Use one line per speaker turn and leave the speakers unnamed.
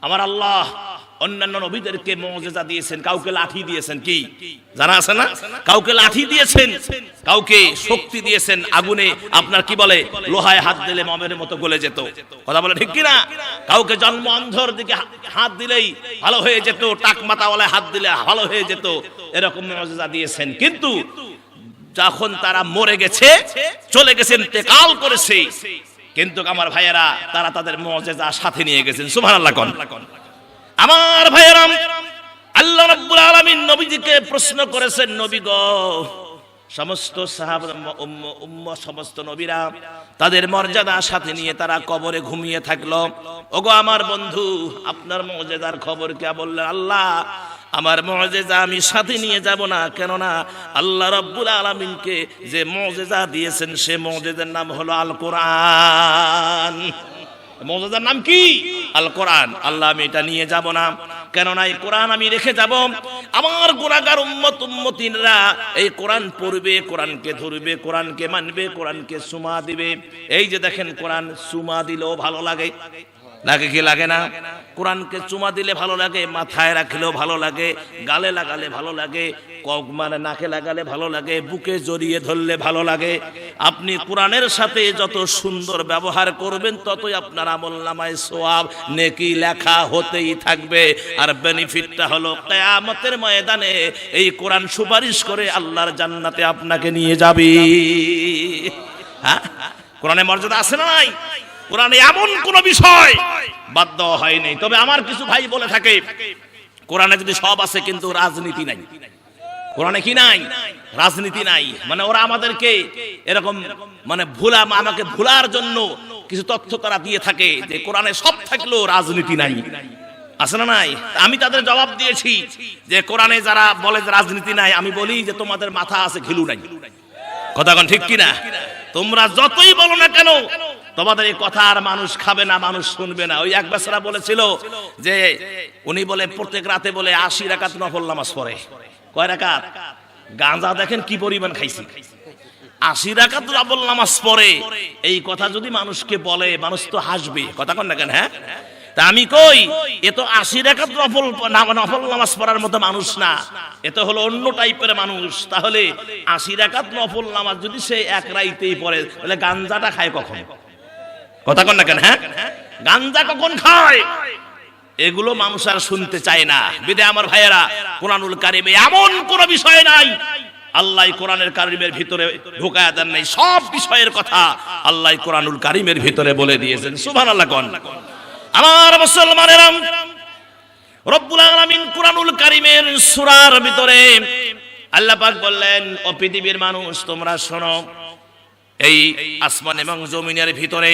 আমার আল্লাহ অন্যান্য নবীদেরকে মুজিজা দিয়েছেন, কাউকে লাঠি দিয়েছেন, কি জানা আছে না? কাউকে লাঠি দিয়েছেন, কাউকে শক্তি দিয়েছেন, আগুনে আপনার কি বলে লোহায় হাত দিলে মমের মতো গলে যেত, কথা বলে ঠিক কি না? কাউকে জন্ম অন্ধর দিকে হাত দিলেই ভালো হয়ে যেত, টাক মাথাওয়ালায় হাত দিলে ভালো হয়ে যেত, এরকম মুজিজা দিয়েছেন। কিন্তু যখন তারা মরে গেছে, চলে গেছেন, ইন্তেকাল করেছে, কিন্তু আমার ভাইয়েরা তারা তাদের মুজিজা সাথে নিয়ে গেছেন। সুবহানাল্লাহ কোন আমার ভাইয়েরা, আল্লাহ রাব্বুল আলামিন নবীজিকে প্রশ্ন করেছেন, নবী গো, সমস্ত সাহাবা সমস্ত নবীরা তাদের মর্যাদা সাথে নিয়ে তারা কবরে ঘুমিয়ে থাকলো, ওগো আমার বন্ধু আপনার মুজিজার খবর কি? বললেন, আল্লাহ আমার মুজিজা আমি সাথে নিয়ে যাব না, কেননা আল্লাহ রাব্বুল আলামিনকে যে মুজিজা দিয়েছেন সে মুজিজার নাম হলো আল কোরআন। মুজিজার নাম কি? আল কোরআন। আল্লাহ আমি এটা নিয়ে যাব না, কেননা এই কোরআন আমি রেখে যাব, আমার গুনাহগার উম্মতিনরা এই কোরআন পড়বে, কোরআনকে ধরবে, কোরআনকে মানবে, কোরআনকে সুমা দিবে। এই যে দেখেন কোরআন সুমা দিলেও ভালো লাগে, লাগে কি লাগে না? কোরআনকে চুমা দিলে ভালো লাগে, মাথায় রাখলেও ভালো লাগে, গালে লাগালে ভালো লাগে, মানে নাকে লাগালে ভালো লাগে, বুকে জড়িয়ে ধরলে ভালো লাগে। আপনি কোরআনের সাথে যত সুন্দর ব্যবহার করবেন ততই আপনার আমলনামায় সওয়াব নেকি লেখা হতেই থাকবে। আর বেনিফিটটা হলো কিয়ামতের ময়দানে এই কোরআন সুপারিশ করে আল্লাহর জান্নাতে আপনাকে নিয়ে যাবে। হ্যাঁ, কোরআনের মর্যাদা আছে না নাই? কোরআনে এমন কোন বিষয় বাদ দেওয়া হয়নি। তবে আমার কিছু ভাই বলে থাকে কোরআনে যদি সব আছে কিন্তু রাজনীতি নাই। কোরআনে কি নাই? রাজনীতি নাই। মানে ওরা আমাদেরকে এরকম মানে আমাকে ভুলার জন্য কিছু তথ্য তারা দিয়ে থাকে যে কোরআনে সব থাকলেও রাজনীতি নাই, আছে না নাই? আমি তাদের জবাব দিয়েছি যে কোরআনে যারা বলে যে রাজনীতি নাই, আমি বলি যে তোমাদের মাথা আছে, ঘিলু নাই। কথা কোন ঠিক কিনা? তোমরা যতই বলো না কেন তোমাদের এই কথা আর মানুষ খাবে না, মানুষ শুনবে না। ওই এক বেচারা বলেছিল যে উনি বলে প্রত্যেক রাতে বলে 80 রাকাত নফল নামাজ পড়ে। কয় রাকাত? গাঁজা দেখেন কি পরিমাণ খাইছি, 80 রাকাত নফল নামাজ পড়ে। এই কথা যদি মানুষকে বলে মানুষ তো হাসবে, কথা কোন না কেন? হ্যাঁ, তা আমি কই এ তো 80 রাকাত নফল নামাজ পড়ার মতো মানুষ না, এ তো হলো অন্য টাইপের মানুষ। তাহলে 80 রাকাত নফল নামাজ যদি সে এক রাইতেই পড়ে, তাহলে গাঁজাটা খায় কখন? কথা কন না কেন? হ্যাঁ, গাঁজা কখন খায়? এগুলো মানুষ আর শুনতে চায় না। বিধায় আমার ভাইয়েরা, কোরআনুল কারীমে এমন কোন বিষয় নাই আল্লাহ কোরআনের কারীমের ভিতরে ঢোকায়া দেন নাই। সব বিষয়ের কথা আল্লাহ কোরআনুল কারীমের ভিতরে বলে দিয়েছেন। সুবহানাল্লাহ কোন আমার মুসলমানেরা, রব্বুল আলামিন কোরআনুল কারীমের সূরার ভিতরে আল্লাহ পাক বললেন, ও পৃথিবীর মানুষ তোমরা শোনো, এই আসমান এবং জমিনের ভিতরে